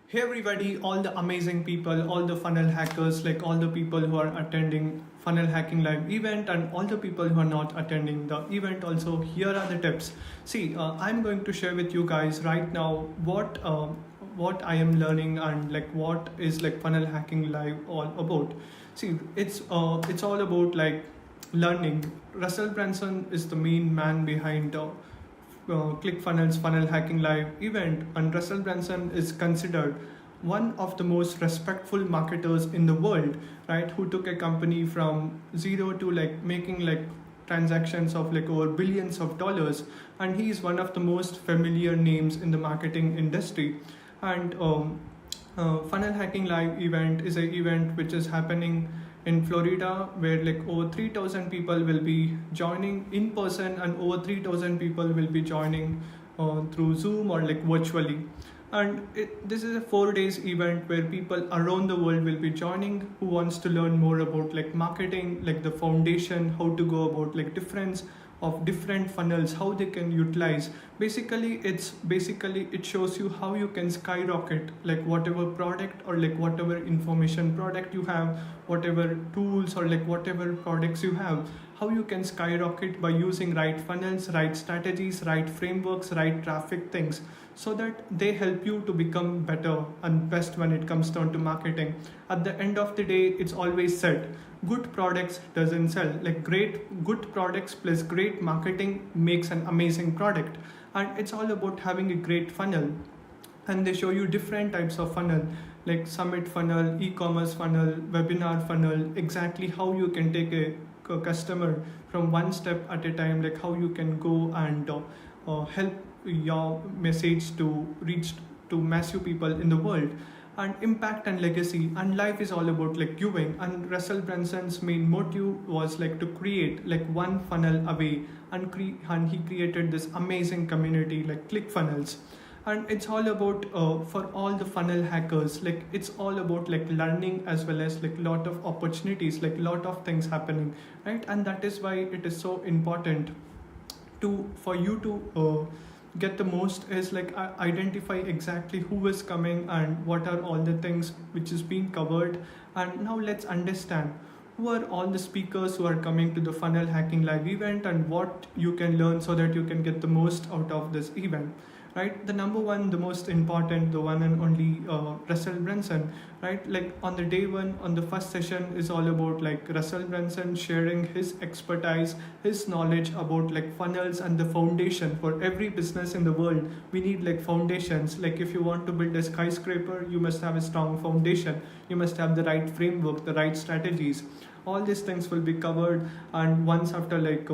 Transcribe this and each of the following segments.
Hey everybody, all the amazing people, all the funnel hackers, like all the people who are attending funnel hacking live event and all the people who are not attending the event also, here are the tips. See, I'm going to share with you guys right now what I am learning and like what is like funnel hacking live all about. See, it's all about like learning. Russell Branson is the main man behind ClickFunnels Funnel Hacking Live event, and Russell Branson is considered one of the most respectful marketers in the world, right? Who took a company from zero to like making like transactions of like over billions of dollars, and he is one of the most familiar names in the marketing industry. And Funnel Hacking Live event is an event which is happening in Florida, where like over 3,000 people will be joining in person and over 3,000 people will be joining through Zoom or like virtually. And this is a 4 days event where people around the world will be joining who wants to learn more about like marketing, like the foundation, how to go about like difference of different funnels, how they can utilize. Basically it shows you how you can skyrocket like whatever product or like whatever information product you have, whatever tools or like whatever products you have, how you can skyrocket by using right funnels, right strategies, right frameworks, right traffic things, so that they help you to become better and best when it comes down to marketing. At the end of the day, it's always said, good products doesn't sell. Like good products plus great marketing makes an amazing product. And it's all about having a great funnel. And they show you different types of funnel, like summit funnel, e-commerce funnel, webinar funnel, exactly how you can take a customer from one step at a time, like how you can go and help your message to reach to massive people in the world. And impact and legacy, and life is all about like giving. And Russell Branson's main motive was like to create like one funnel away, and he created this amazing community like ClickFunnels. And it's all about for all the funnel hackers, like it's all about like learning as well as like lot of opportunities, like lot of things happening, right? And that is why it is so important to for you to get the most is like identify exactly who is coming and what are all the things which is being covered. And now let's understand who are all the speakers who are coming to the funnel hacking live event and what you can learn so that you can get the most out of this event, right? The number one, the most important, the one and only Russell Brunson, right? Like on the day one, on the first session is all about like Russell Brunson sharing his expertise, his knowledge about like funnels and the foundation for every business in the world. We need like foundations. Like if you want to build a skyscraper, you must have a strong foundation. You must have the right framework, the right strategies. All these things will be covered, and once after like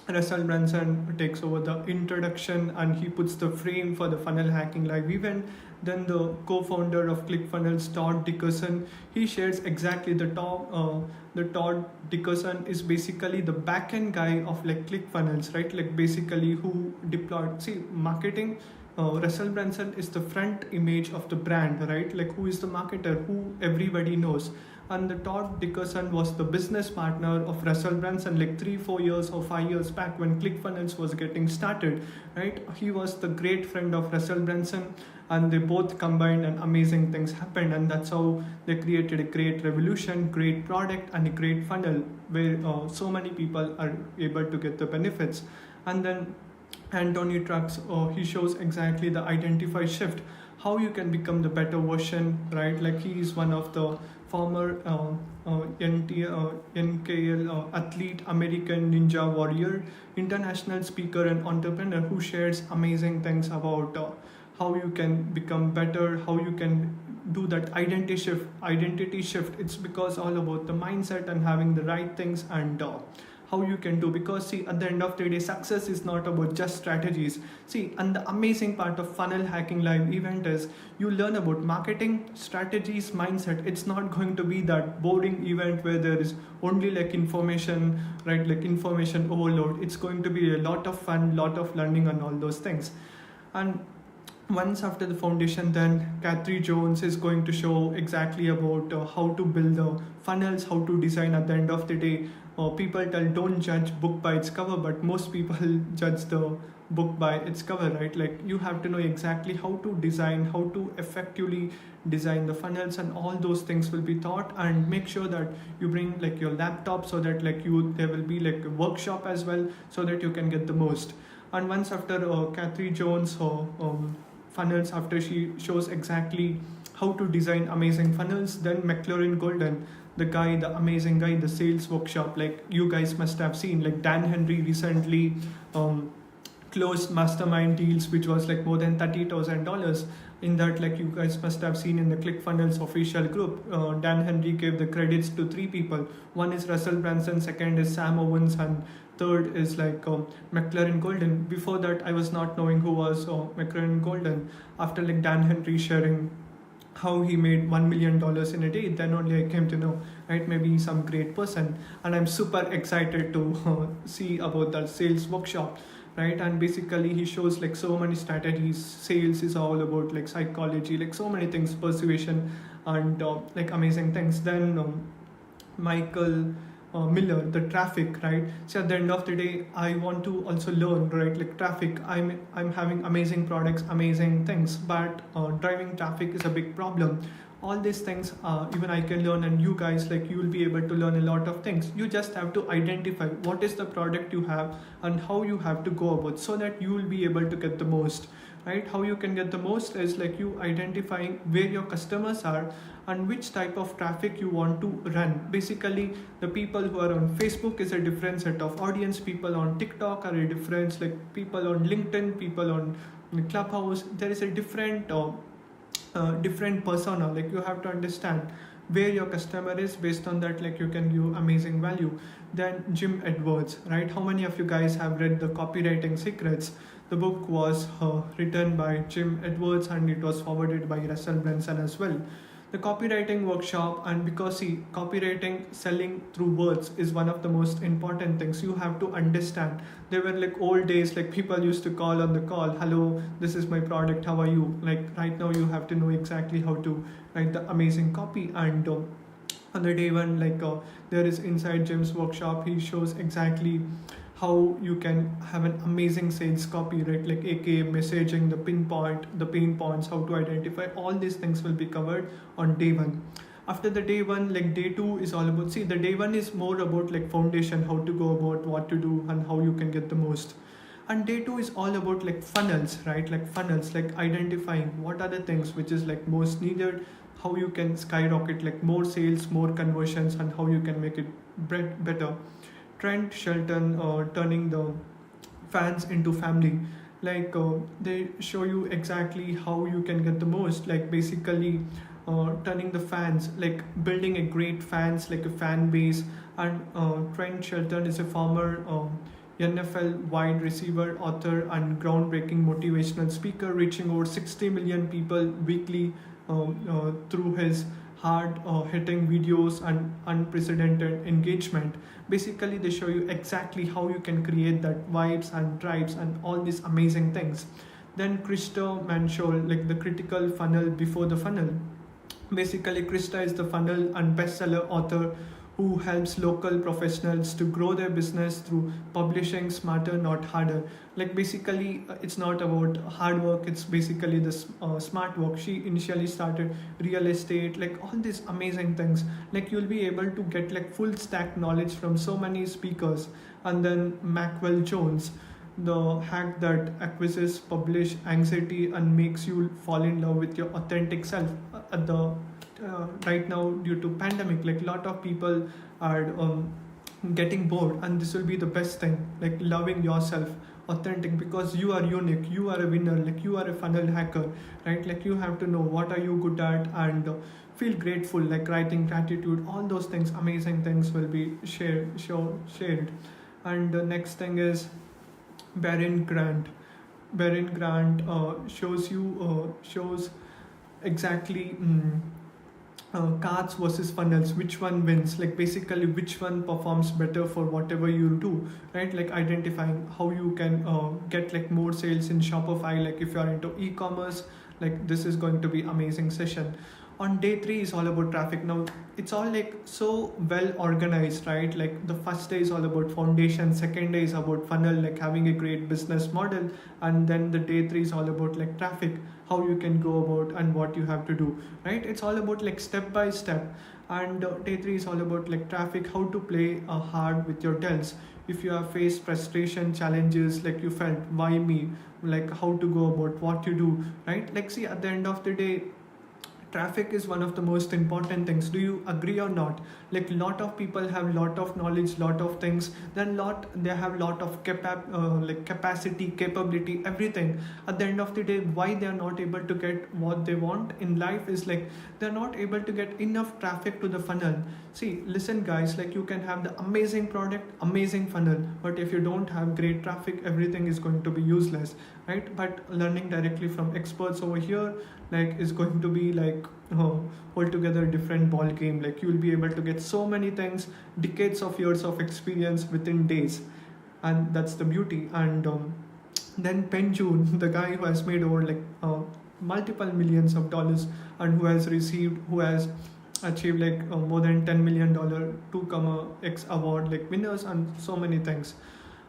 Russell Brunson takes over the introduction and he puts the frame for the funnel hacking live event. Then the co-founder of ClickFunnels, Todd Dickerson, he shares exactly the Todd Dickerson is basically the back-end guy of like ClickFunnels, right? Like basically who deployed. See, marketing. Russell Brunson is the front image of the brand, right? Like who is the marketer, who everybody knows. And the Todd Dickerson was the business partner of Russell Brunson like 3 4 years or 5 years back when ClickFunnels was getting started, right? He was the great friend of Russell Brunson, and they both combined and amazing things happened, and that's how they created a great revolution, great product, and a great funnel where so many people are able to get the benefits. And then Anthony Trucks, he shows exactly the identify shift, how you can become the better version, right? Like he is one of the former NKL athlete, American Ninja Warrior, international speaker and entrepreneur who shares amazing things about how you can become better, how you can do that identity shift. It's because all about the mindset and having the right things, and how you can do, because see, at the end of the day, success is not about just strategies. See, and the amazing part of funnel hacking live event is you learn about marketing strategies, mindset. It's not going to be that boring event where there is only like information, right? Like information overload. It's going to be a lot of fun, lot of learning and all those things. And once after the foundation, then Kathy Jones is going to show exactly about how to build the funnels, how to design. At the end of the day, people tell don't judge book by its cover, but most people judge the book by its cover, right? Like you have to know exactly how to design, how to effectively design the funnels, and all those things will be taught. And make sure that you bring like your laptop, so that like you there will be like a workshop as well, so that you can get the most. And once after Kathy Jones funnels, after she shows exactly how to design amazing funnels, then McLaren Golden, the amazing guy, the sales workshop, like you guys must have seen, like Dan Henry recently um, closed mastermind deals which was like more than $30,000. In that, like you guys must have seen in the ClickFunnels official group, Dan Henry gave the credits to three people. One is Russell Branson, second is Sam Owens, and third is like McLaren Golden. Before that, I was not knowing who was McLaren Golden. After like Dan Henry sharing how he made $1 million in a day, then only I came to know, right? Maybe some great person. And I'm super excited to see about that sales workshop, right? And basically he shows like so many strategies. Sales is all about like psychology, like so many things, persuasion, and like amazing things. Then Michael Miller, the traffic, right? So at the end of the day, I want to also learn, right? Like traffic, I'm having amazing products, amazing things, but driving traffic is a big problem. All these things, even I can learn, and you guys, like you will be able to learn a lot of things. You just have to identify what is the product you have and how you have to go about, so that you will be able to get the most, right? How you can get the most is like you identifying where your customers are and which type of traffic you want to run. Basically, the people who are on Facebook is a different set of audience, people on TikTok are a different, like people on LinkedIn, people on Clubhouse, there is a different persona. Like you have to understand where your customer is. Based on that, like you can give amazing value. Then Jim Edwards, right? How many of you guys have read the Copywriting Secrets? The book was written by Jim Edwards, and it was forwarded by Russell Brunson as well. The copywriting workshop, and because see, copywriting, selling through words is one of the most important things. You have to understand. There were like old days, like people used to call on the call, hello, this is my product, how are you? Like right now you have to know exactly how to write the amazing copy. And on the day one, like there is inside Jim's workshop, he shows exactly how you can have an amazing sales copy, right? Like aka messaging, the pain points, how to identify, all these things will be covered on day one. After the day one, like day two is all about, see, the day one is more about like foundation, how to go about, what to do, and how you can get the most. And day two is all about like funnels, right? Like funnels, like identifying what are the things which is like most needed, how you can skyrocket like more sales, more conversions, and how you can make it better. Trent Shelton, turning the fans into family. Like they show you exactly how you can get the most. Like basically turning the fans, like building a great fans, like a fan base. And Trent Shelton is a former NFL wide receiver, author, and groundbreaking motivational speaker, reaching over 60 million people weekly through his hard hitting videos and unprecedented engagement. Basically they show you exactly how you can create that vibes and tribes and all these amazing things. Then Krista Manshol, like the critical funnel before the funnel. Basically Krista is the funnel and bestseller author who helps local professionals to grow their business through publishing smarter, not harder. Like basically it's not about hard work, it's basically the smart work. She initially started real estate, like all these amazing things. Like you'll be able to get like full stack knowledge from so many speakers. And then Maxwell Jones, the hack that acquires publish anxiety and makes you fall in love with your authentic self. At the right now, due to pandemic, like a lot of people are getting bored, and this will be the best thing, like loving yourself authentic, because you are unique, you are a winner, like you are a funnel hacker, right? Like you have to know what are you good at, and feel grateful, like writing gratitude, all those things, amazing things will be shared. And the next thing is Baron Grant. Shows exactly cards versus funnels, which one wins, like basically which one performs better for whatever you do, right? Like identifying how you can get like more sales in Shopify. Like if you are into e-commerce, like this is going to be amazing session. On day 3 is all about traffic. Now it's all like so well organized, right? Like the first day is all about foundation, second day is about funnel, like having a great business model, and then the day 3 is all about like traffic, how you can go about and what you have to do, right? It's all about like step by step. And day 3 is all about like traffic, how to play hard with your tells. If you have faced frustration, challenges, like you felt why me, like how to go about what you do, right? Like see, at the end of the day, traffic is one of the most important things. Do you agree or not? Like lot of people have lot of knowledge, lot of things, then lot they have lot of like capacity, capability, everything. At the end of the day, why they are not able to get what they want in life is like they're not able to get enough traffic to the funnel. See, listen guys, like you can have the amazing product, amazing funnel, but if you don't have great traffic, everything is going to be useless, right? But learning directly from experts over here, like is going to be like altogether different ball game. Like you'll be able to get so many things, decades of years of experience within days, and that's the beauty. And then Penjun, the guy who has made over like multiple millions of dollars, and who has achieved like more than $10 million 2x award like winners and so many things.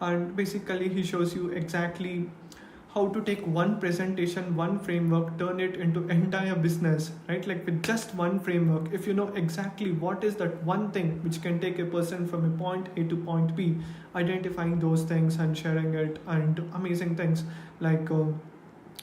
And basically he shows you exactly how to take one presentation, one framework, turn it into entire business, right? Like with just one framework, if you know exactly what is that one thing which can take a person from a point A to point B, identifying those things and sharing it, and amazing things like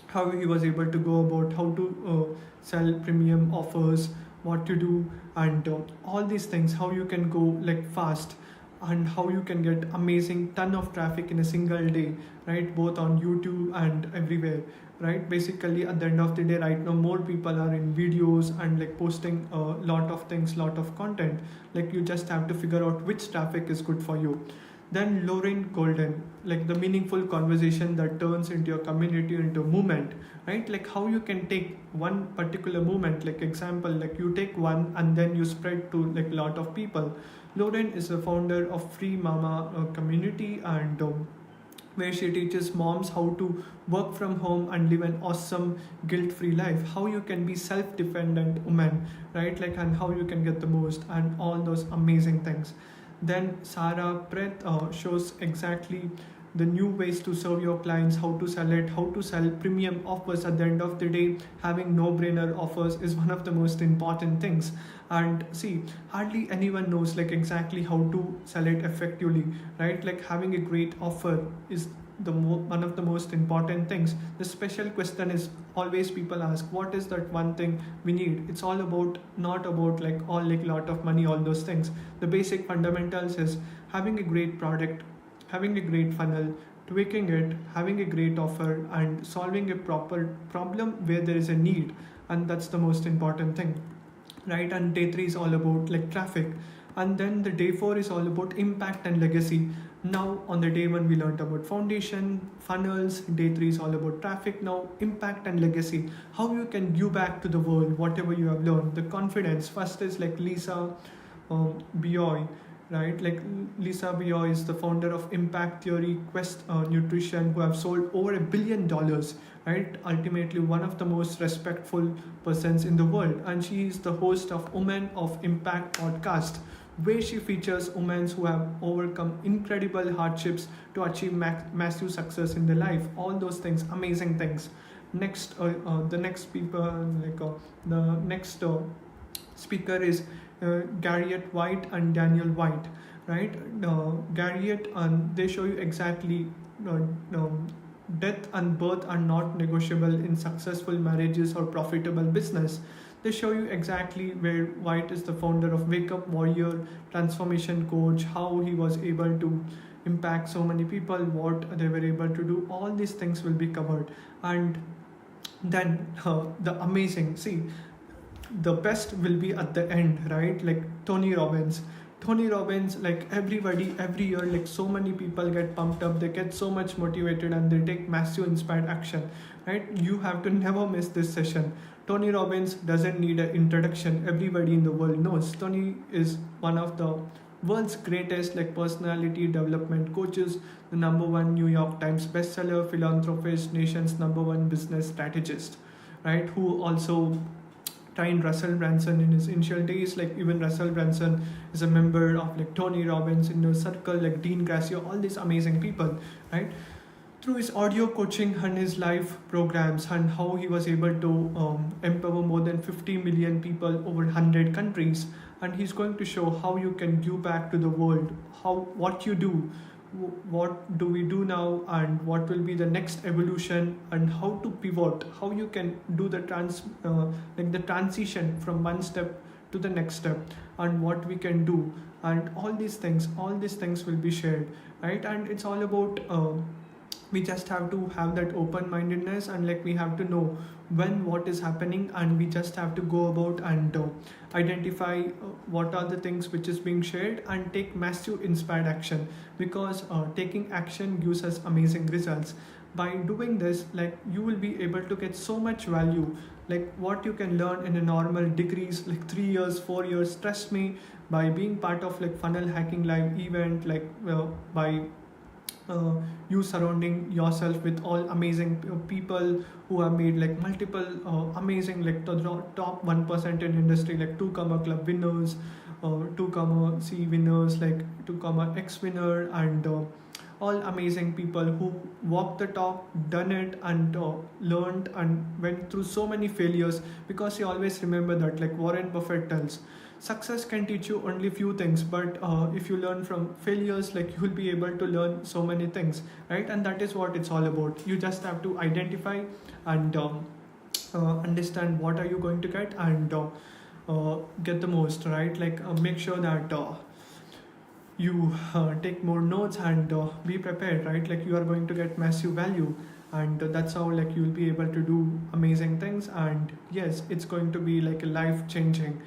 how he was able to go about how to sell premium offers, what to do, and all these things, how you can go like fast, and how you can get amazing ton of traffic in a single day, right? Both on YouTube and everywhere, right? Basically at the end of the day, right now more people are in videos and like posting a lot of things, lot of content. Like you just have to figure out which traffic is good for you. Then Lauren Golden, like the meaningful conversation that turns into your community into movement, right? Like how you can take one particular movement, like example, like you take one and then you spread to like a lot of people. Lauren is the founder of Free Mama community, and where she teaches moms how to work from home and live an awesome guilt-free life, how you can be self-dependent woman, right? Like, and how you can get the most and all those amazing things. Then Sarah Preth shows exactly the new ways to serve your clients, how to sell it, how to sell premium offers. At the end of the day, having no-brainer offers is one of the most important things. And see, hardly anyone knows like exactly how to sell it effectively, right? Like having a great offer is one of the most important things. The special question is always people ask, what is that one thing we need? It's all about not about like all like lot of money, all those things. The basic fundamentals is having a great product, having a great funnel, tweaking it, having a great offer, and solving a proper problem where there is a need. And that's the most important thing, right? And day 3 is all about like traffic. And then the day 4 is all about impact and legacy. Now on the day 1 we learned about foundation, funnels. Day 3 is all about traffic. Now impact and legacy, how you can give back to the world whatever you have learned. The confidence first is like Lisa Bioy, right? Like Lisa Bioy is the founder of Impact Theory, Quest Nutrition, who have sold over $1 billion, right? Ultimately one of the most respectful persons in the world, and she is the host of Women of Impact podcast, where she features women who have overcome incredible hardships to achieve massive success in their life. All those things, amazing things. Next, the next people, the next speaker is Garriett White and Daniel White, right? Garriett, and they show you exactly death and birth are not negotiable in successful marriages or profitable business. They show you exactly where White is the founder of Wake Up Warrior, transformation coach, how he was able to impact so many people, what they were able to do. All these things will be covered. And then the amazing, see, the best will be at the end, right? Like Tony Robbins. Tony Robbins, like everybody, every year, like so many people get pumped up, they get so much motivated and they take massive inspired action, right? You have to never miss this session. Tony Robbins doesn't need an introduction. Everybody in the world knows. Tony is one of the world's greatest like personality development coaches, the #1 New York Times bestseller, philanthropist, nation's #1 business strategist, right? Who also trained Russell Branson in his initial days. Like even Russell Branson is a member of like Tony Robbins inner circle, like Dean Gracio, all these amazing people, right? Through his audio coaching and his live programs, and how he was able to empower more than 50 million people over 100 countries. And he's going to show how you can give back to the world, how what you do, what do we do now, and what will be the next evolution, and how to pivot, how you can do the like the transition from one step to the next step, and what we can do, and all these things will be shared, right? And it's all about we just have to have that open mindedness, and like we have to know when what is happening, and we just have to go about and identify what are the things which is being shared, and take massive inspired action, because taking action gives us amazing results. By doing this, like you will be able to get so much value, like what you can learn in a normal degrees, like 3 years, 4 years, trust me. By being part of like funnel hacking live event, like by you surrounding yourself with all amazing people who have made like multiple amazing, like the top 1% in industry, like 2 comma club winners, 2 comma C winners, like 2 comma X winner, and all amazing people who walked the talk, done it, and learned and went through so many failures. Because you always remember that, like Warren Buffett tells, success can teach you only few things, but if you learn from failures, like you will be able to learn so many things, right? And that is what it's all about. You just have to identify and understand what are you going to get, and get the most, right? Like make sure that you take more notes, and be prepared, right? Like you are going to get massive value, and that's how like you'll be able to do amazing things. And yes, it's going to be like a life changing